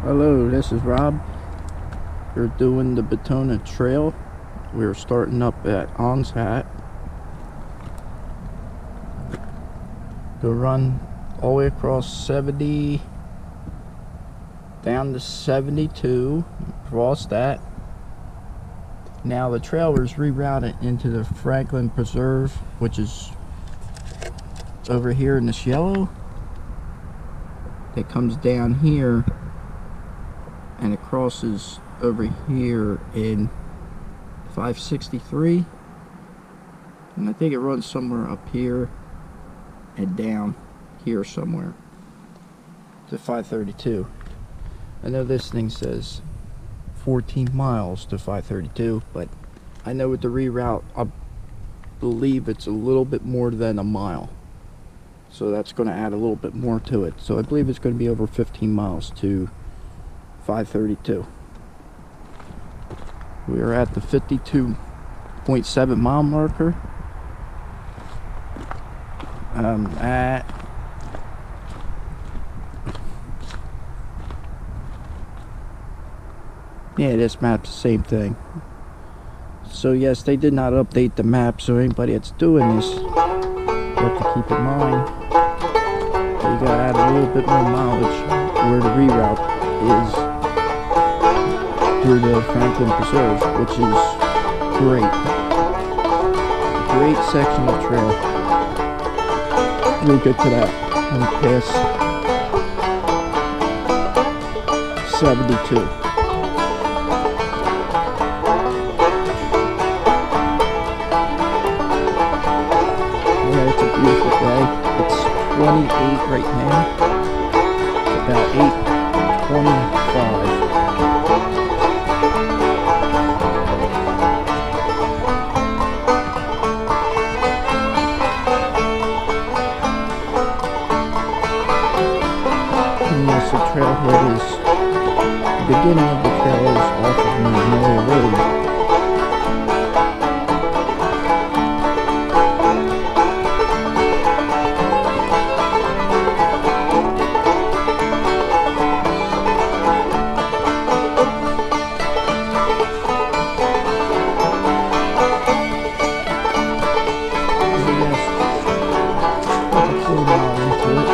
Hello, this is Rob. We're doing the Batona Trail. We're starting up at Ongs. Go run all the way across 70 down to 72, cross that. Now the trail is rerouted into the Franklin Preserve, which is over here in this yellow. It comes down here and it crosses over here in 563, and I think it runs somewhere up here and down here somewhere to 532. I know this thing says 14 miles to 532, but I know with the reroute I believe it's a little bit more than a mile, so that's going to add a little bit more to it. So I believe it's going to be over 15 miles to 532. We are at the 52.7 mile marker. Yeah, this map's the same thing. So yes, they did not update the map, so anybody that's doing this, you have to keep in mind you gotta add a little bit more mileage where the reroute is through the Franklin Preserve, which is great. Great section of trail. We'll get to that when we pass 72. Yeah, it's a beautiful day. It's 28 right now. It's about 8:25. The trailhead is, the beginning of the trail is off of Memorial Road. About a 4 mile into it.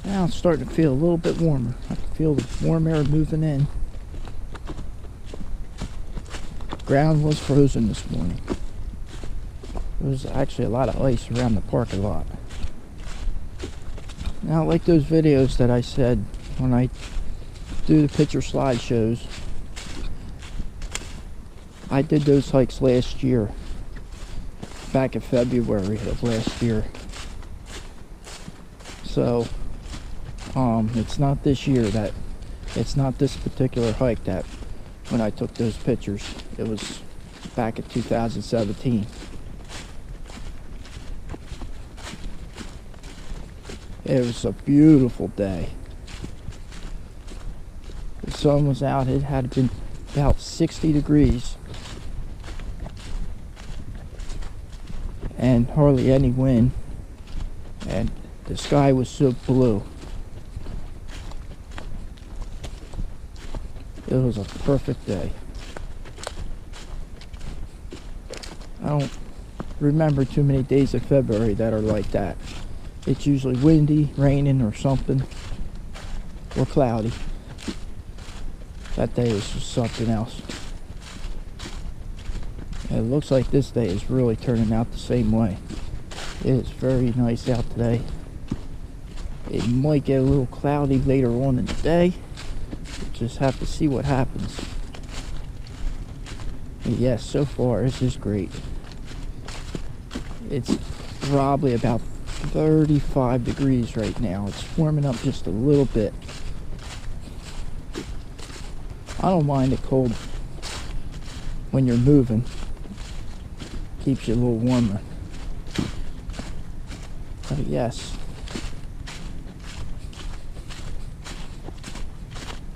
Now it's starting to feel a little bit warmer. I can feel the warm air moving in. The ground was frozen this morning. There was actually a lot of ice around the parking lot. Now, like those videos that I said when I do the picture slideshows, I did those hikes last year, back in February of last year. So, it's not this year that, it's not this particular hike that when I took those pictures. It was back in 2017. It was a beautiful day. The sun was out. It had been about 60 degrees and hardly any wind, and the sky was so blue. It was a perfect day. I don't remember too many days of February that are like that. It's usually windy, raining, or something. or cloudy. That day is just something else. And it looks like this day is really turning out the same way. It is very nice out today. It might get a little cloudy later on in the day. We'll just have to see what happens. But yes, so far this is great. It's probably about 35 degrees right now. It's warming up just a little bit. I don't mind it cold when you're moving. Keeps you a little warmer. But yes,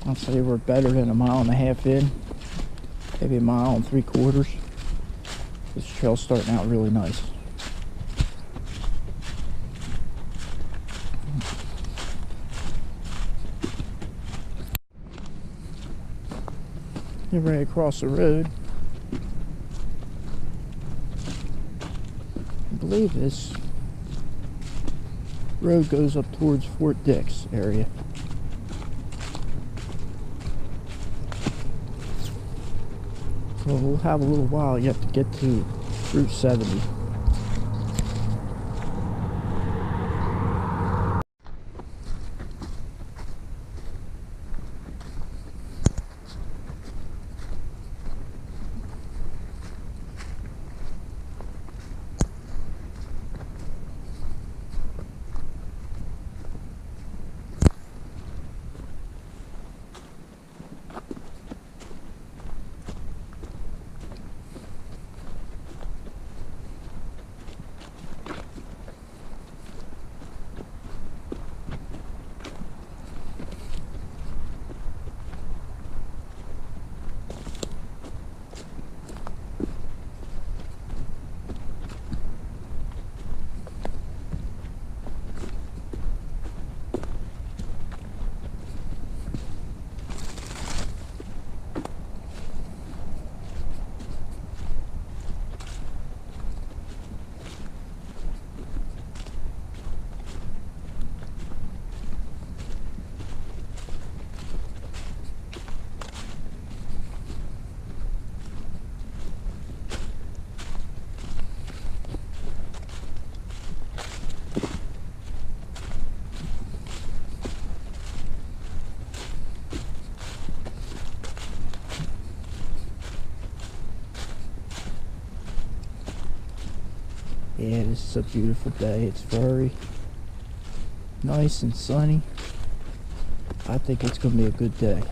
I'll say we're better than a mile and a half in. Maybe a mile and 3/4. This trail's starting out really nice. Get ready to cross the road. I believe this road goes up towards Fort Dix area. So we'll have a little while yet to get to Route 70. Yeah, this is a beautiful day. It's very nice and sunny. I think it's going to be a good day.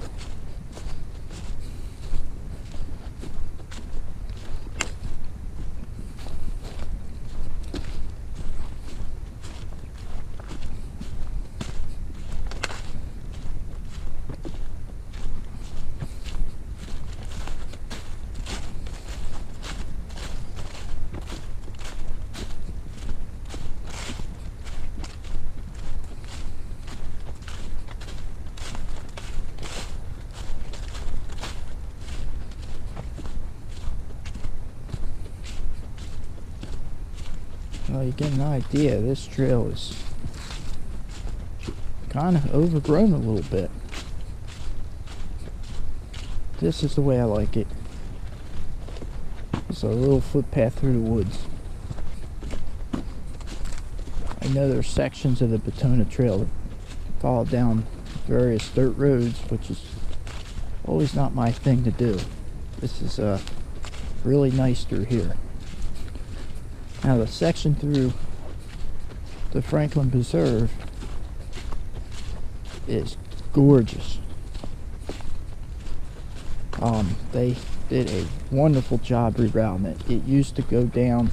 Well, you get an idea, this trail is kind of overgrown a little bit. This is the way I like it. It's a little footpath through the woods. I know there's sections of the Batona trail that fall down various dirt roads, which is always not my thing to do. This is really nice through here. Now the section through the Franklin Preserve is gorgeous. They did a wonderful job rerouting it. It used to go down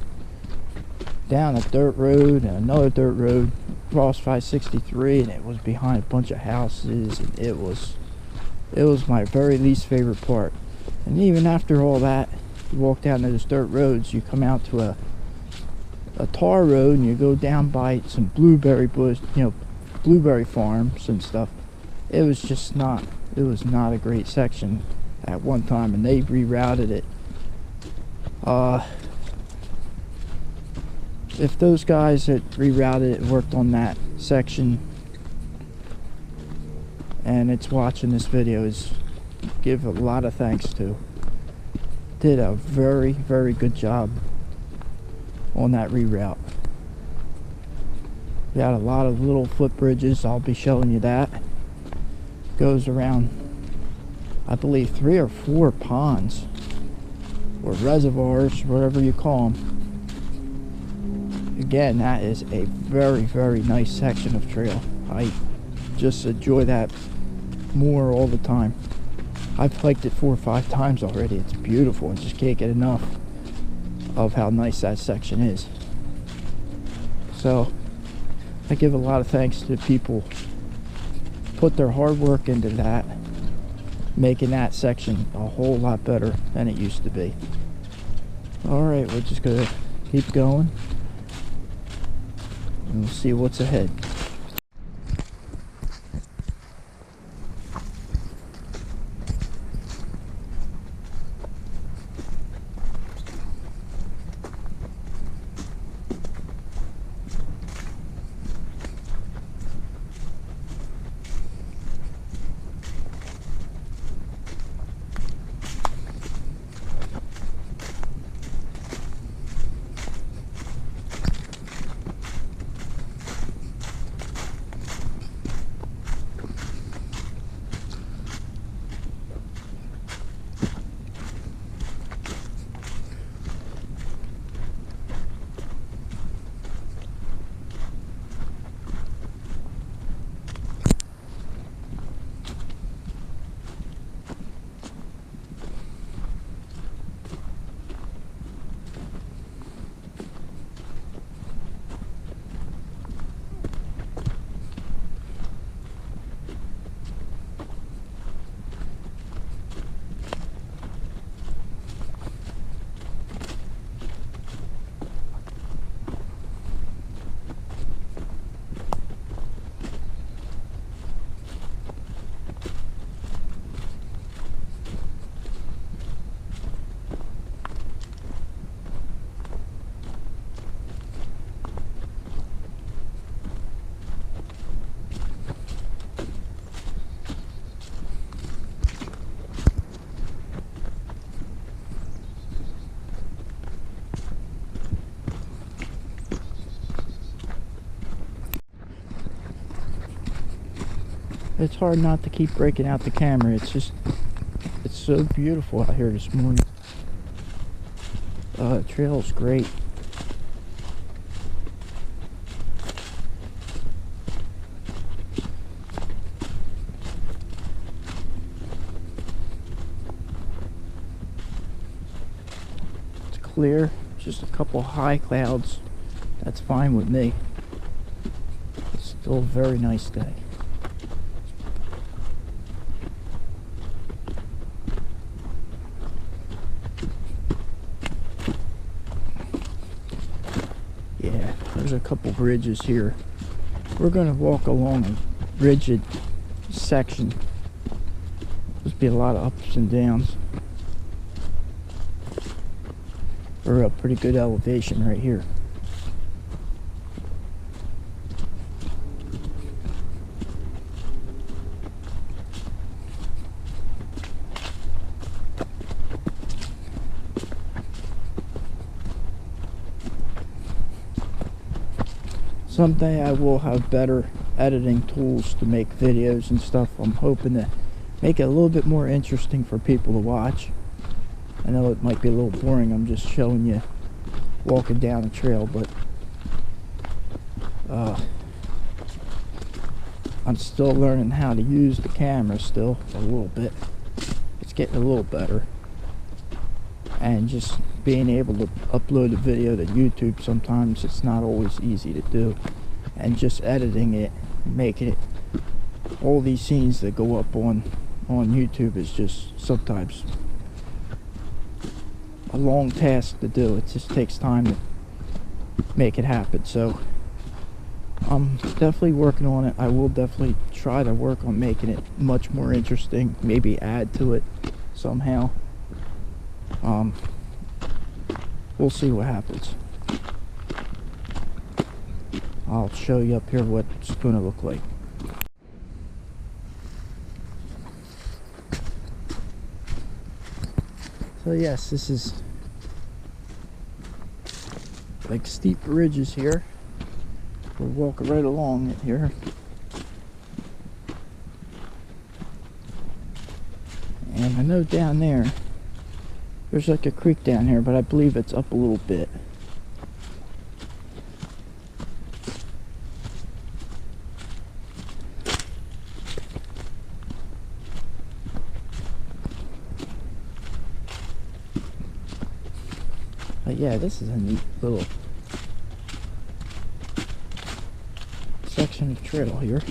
a dirt road and another dirt road across 563, and it was behind a bunch of houses, and it was my very least favorite part. And even after all that, you walk down those dirt roads, you come out to a tar road, and you go down by some blueberry bush, blueberry farms and stuff. It was not a great section at one time, and they rerouted it. If those guys that rerouted it worked on that section and it's watching this video is give a lot of thanks to. Did a very, very good job on that reroute. We got a lot of little footbridges. I'll be showing you that. Goes around, I believe, 3 or 4 ponds or reservoirs, whatever you call them. Again, that is a very, very nice section of trail. I just enjoy that more all the time. I've hiked it 4 or 5 times already. It's beautiful. I just can't get enough of how nice that section is. So I give a lot of thanks to people put their hard work into that, making that section a whole lot better than it used to be. Alright, we're just gonna keep going and we'll see what's ahead. It's hard not to keep breaking out the camera. It's so beautiful out here this morning. The trail's great. It's clear, just a couple high clouds. That's fine with me. It's still a very nice day. There's a couple bridges here. We're going to walk along a rigid section. There's be a lot of ups and downs. We're at a pretty good elevation right here. Someday I will have better editing tools to make videos and stuff. I'm hoping to make it a little bit more interesting for people to watch. I know it might be a little boring. I'm just showing you walking down the trail, but I'm still learning how to use the camera still a little bit. It's getting a little better. And just being able to upload a video to YouTube, sometimes it's not always easy to do. And just editing it, making it, all these scenes that go up on YouTube is just sometimes a long task to do. It just takes time to make it happen. So I'm definitely working on it. I will definitely try to work on making it much more interesting, maybe add to it somehow. We'll see what happens. I'll show you up here what it's going to look like. So yes, this is like steep ridges here. We'll walk right along it here. And I know down there's like a creek down here, but I believe it's up a little bit. But yeah, this is a neat little section of trail here.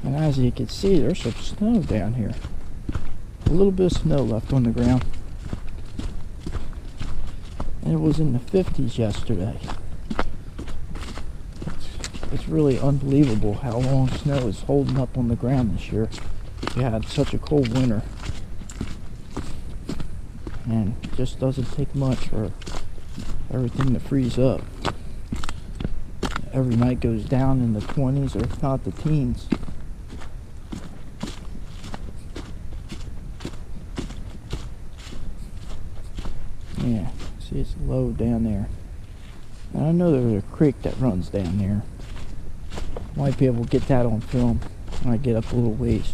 And as you can see, there's some snow down here. A little bit of snow left on the ground. And it was in the 50s yesterday. It's really unbelievable how long snow is holding up on the ground this year. We had such a cold winter. And it just doesn't take much for everything to freeze up. Every night goes down in the 20s, or if not the teens. Yeah, see, it's low down there. And I know there's a creek that runs down there. Might be able to get that on film when I get up a little ways.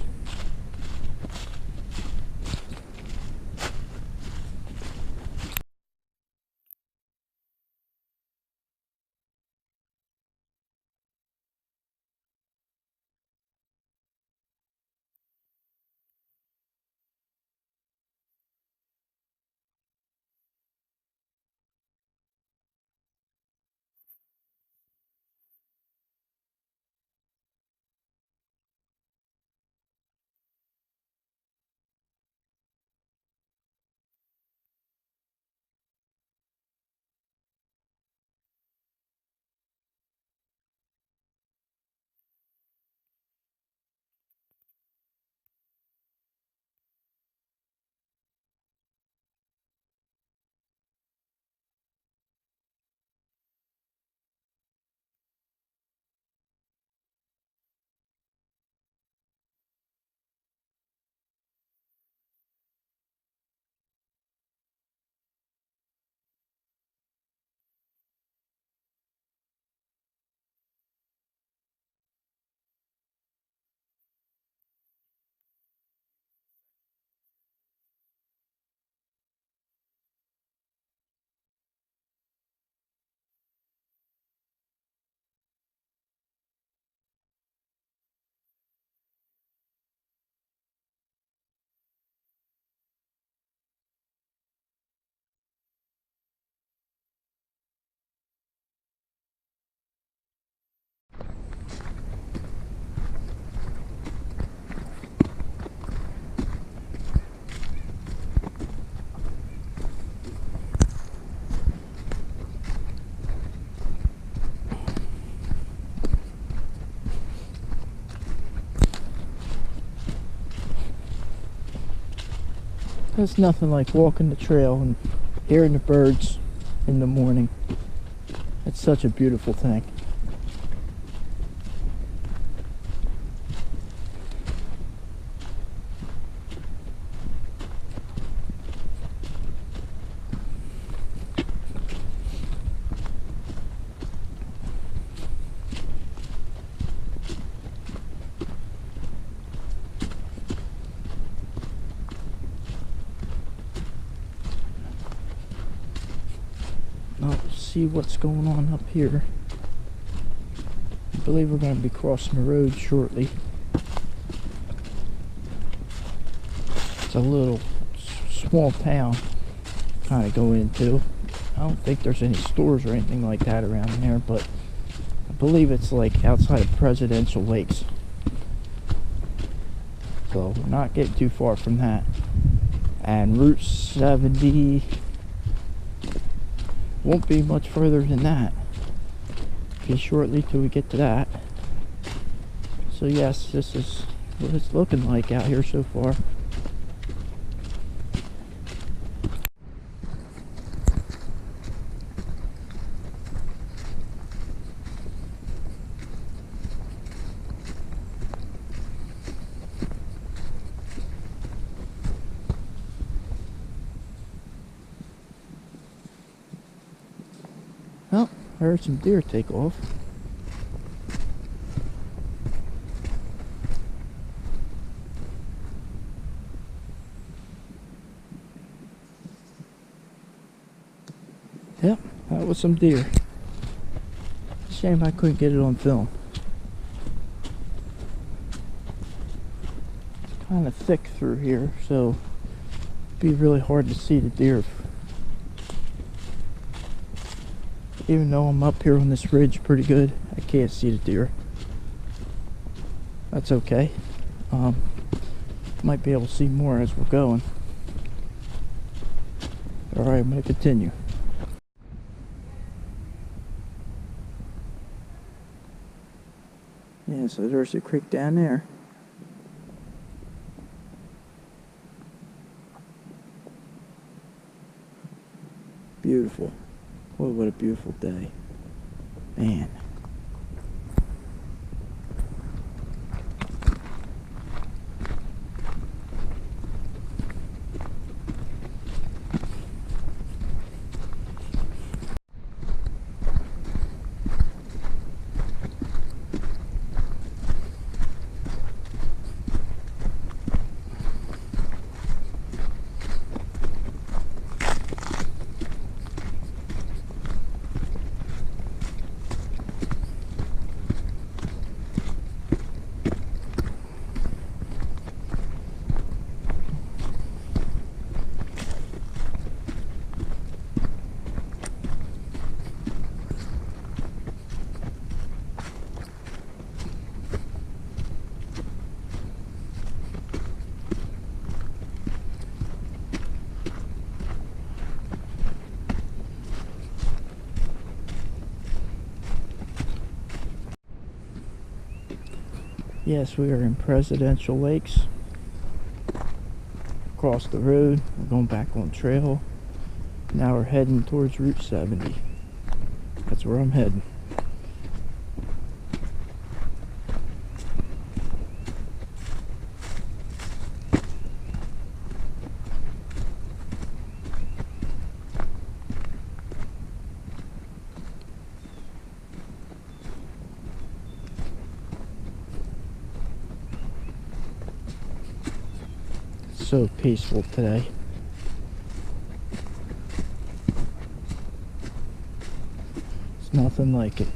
There's nothing like walking the trail and hearing the birds in the morning. It's such a beautiful thing. See what's going on up here. I believe we're going to be crossing the road shortly. It's a little small town kind of go into. I don't think there's any stores or anything like that around there, but I believe it's like outside of Presidential Lakes. So we're not getting too far from that. And Route 70 won't be much further than that. Just shortly till we get to that. So yes, this is what it's looking like out here so far. I heard some deer take off. Yep, that was some deer. Shame I couldn't get it on film. It's kind of thick through here, so it'd be really hard to see the deer. Even though I'm up here on this ridge pretty good, I can't see the deer. That's okay. Might be able to see more as we're going. Alright, I'm going to continue. Yeah, so there's the creek down there. Beautiful. Well, what a beautiful day. Man. Yes, we are in Presidential Lakes. Across the road, we're going back on trail. Now we're heading towards Route 70. That's where I'm heading. So peaceful today. It's nothing like it.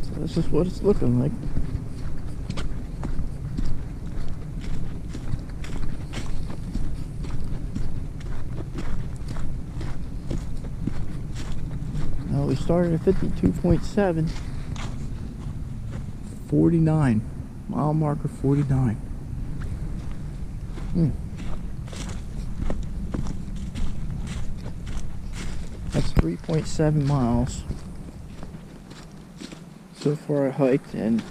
So this is what it's looking like. We started at 52.7, 49, mile marker 49. That's 3.7 miles. So far I hiked, and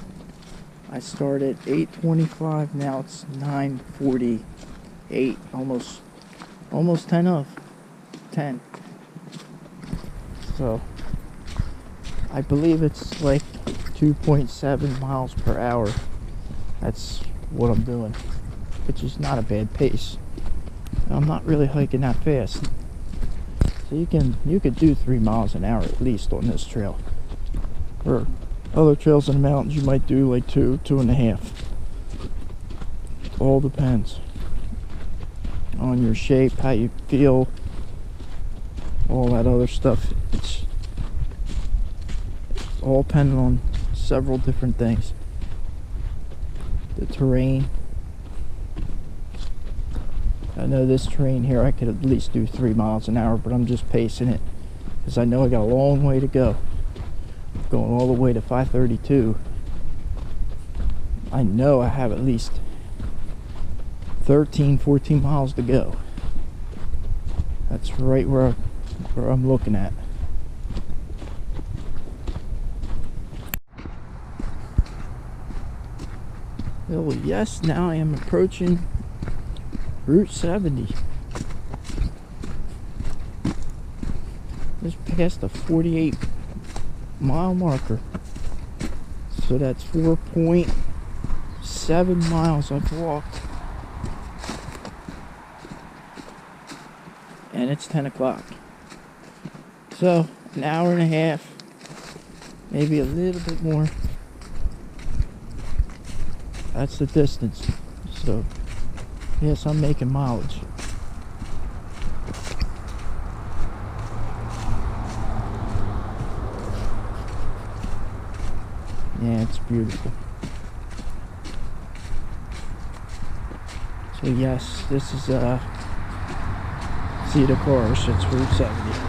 I started at 8:25, now it's 9:48, almost 10 of 10. So I believe it's like 2.7 miles per hour. That's what I'm doing, which is not a bad pace. I'm not really hiking that fast. So you could do 3 miles an hour at least on this trail. Or other trails in the mountains you might do like 2.5. It all depends on your shape, how you feel, all that other stuff. It's all dependent on several different things. The terrain. I know this terrain here I could at least do 3 miles an hour, but I'm just pacing it because I know I got a long way to go. Going all the way to 532. I know I have at least 13-14 miles to go. That's right where I'm looking at. Oh yes, now I am approaching Route 70. Just past the 48 mile marker. So that's 4.7 miles I've walked. And it's 10 o'clock. So, an hour and a half, maybe a little bit more. That's the distance. So, yes, I'm making mileage. Yeah, it's beautiful. So yes, this is Cedar Course. It's Route 70.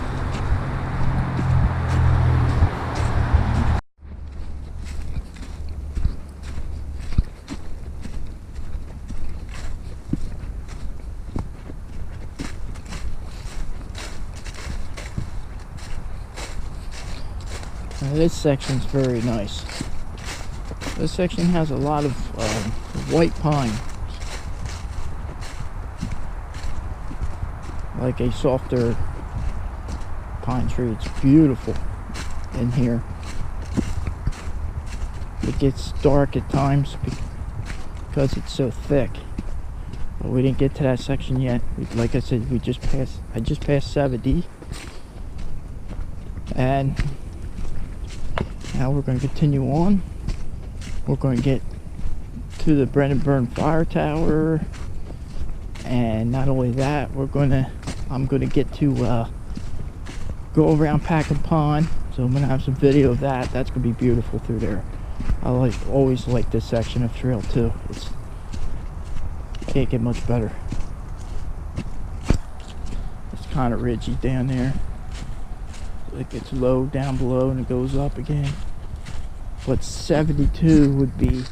Now this section's very nice. This section has a lot of white pine, like a softer pine tree. It's beautiful in here. It gets dark at times because it's so thick, but we didn't get to that section yet. Like I said, I just passed 70, and now we're going to continue on. We're going to get to the Brennan Fire Tower, and not only that, I'm going to get to go around Packing Pond. So I'm going to have some video of that. That's going to be beautiful through there. I always like this section of trail too. Can't get much better. It's kind of ridgy down there. It gets low down below and it goes up again. But 72 would be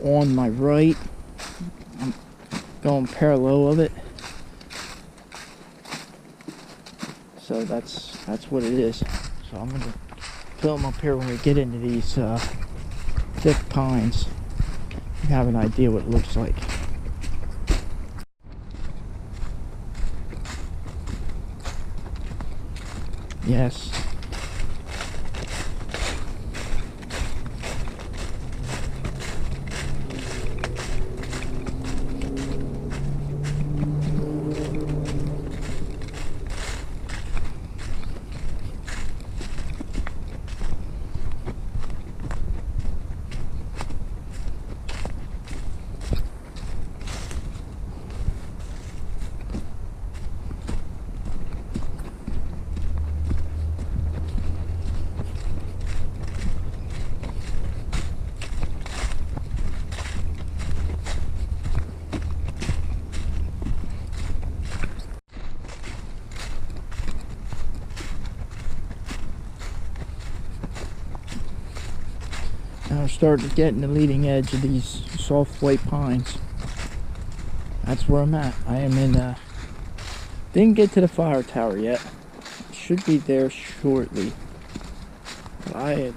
on my right. I'm going parallel of it. So that's what it is. So I'm gonna film up here when we get into these thick pines. You have an idea what it looks like. Yes. Now we're starting to get in the leading edge of these soft white pines. That's where I'm at. I am in, didn't get to the fire tower yet. Should be there shortly. But I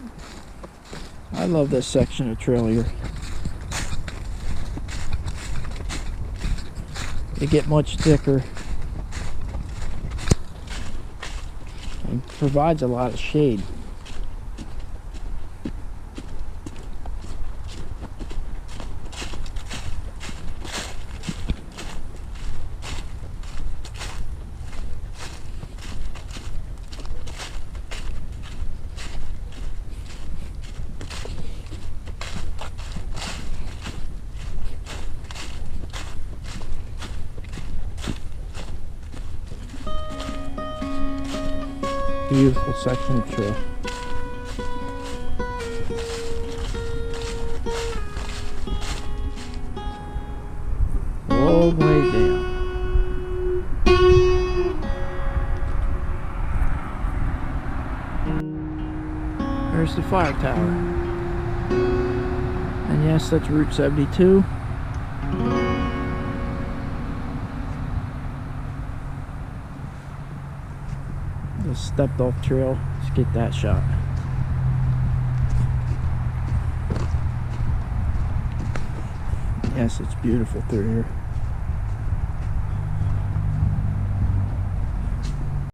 love this section of trail here. They get much thicker and provides a lot of shade. Beautiful section of trail. All the way down. There's the fire tower. And yes, that's Route 72. Stepped off trail. Let's get that shot. Yes, it's beautiful through here.